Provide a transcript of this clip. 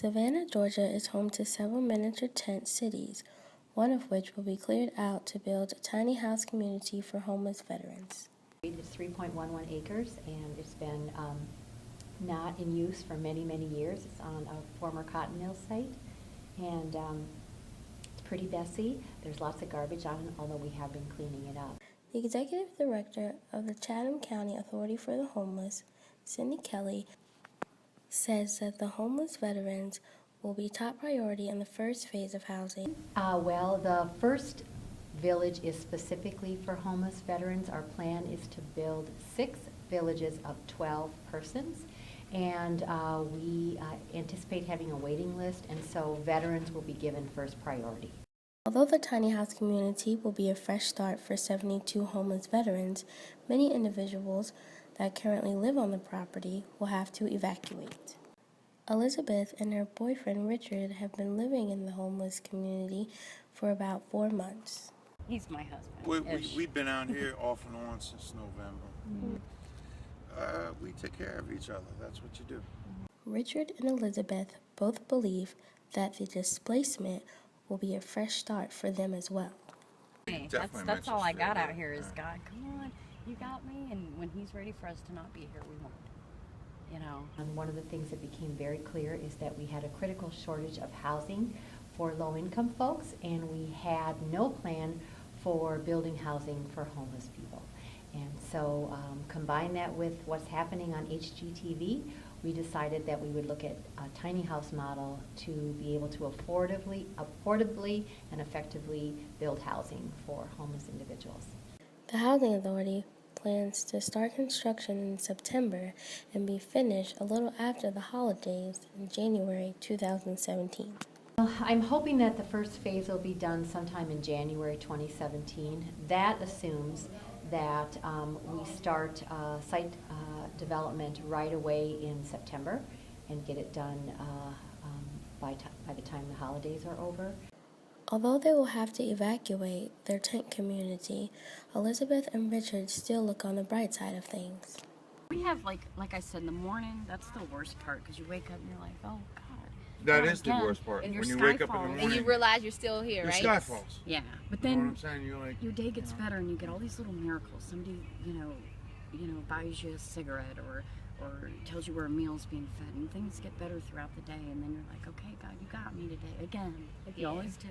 Savannah, Georgia is home to several miniature tent cities, one of which will be cleared out to build a tiny house community for homeless veterans. It's 3.11 acres, and it's been not in use for many, many years. It's on a former cotton mill site, and it's pretty messy. There's lots of garbage on it, although we have been cleaning it up. The executive director of the Chatham County Authority for the Homeless, Cindy Kelly, says that the homeless veterans will be top priority in the first phase of housing. Well, the first village is specifically for homeless veterans. Our plan is to build 6 villages of 12 persons, and we anticipate having a waiting list, and so veterans will be given first priority. Although the tiny house community will be a fresh start for 72 homeless veterans, many individuals that currently live on the property will have to evacuate. Elizabeth and her boyfriend Richard have been living in the homeless community for about 4 months. He's my husband. We've been out here off and on since November. We take care of each other. That's what you do. Richard and Elizabeth both believe that the displacement will be a fresh start for them as well. Hey, that's all I got out here is God, come on, you got me, and when he's ready for us to not be here, we won't. You know. And one of the things that became very clear is that we had a critical shortage of housing for low-income folks, and we had no plan for building housing for homeless people. And so combine that with what's happening on HGTV, we decided that we would look at a tiny house model to be able to affordably and effectively build housing for homeless individuals. The Housing Authority plans to start construction in September and be finished a little after the holidays in January 2017. I'm hoping that the first phase will be done sometime in January 2017. That assumes that we start site development right away in September and get it done by the time the holidays are over. Although they will have to evacuate their tent community, Elizabeth and Richard still look on the bright side of things. We have, like I said, in the morning, that's the worst part, because you wake up and you're like, oh, God. That is the worst part. And when your you sky wake up in the falls. morning, And you realize you're still here, your right? sky falls. Yeah, but You know what then I'm saying? You're like, your day gets better and you get all these little miracles. Somebody, buys you a cigarette or tells you where a meal's being fed, and things get better throughout the day, and then you're like, okay, God, you got me today again. You always do.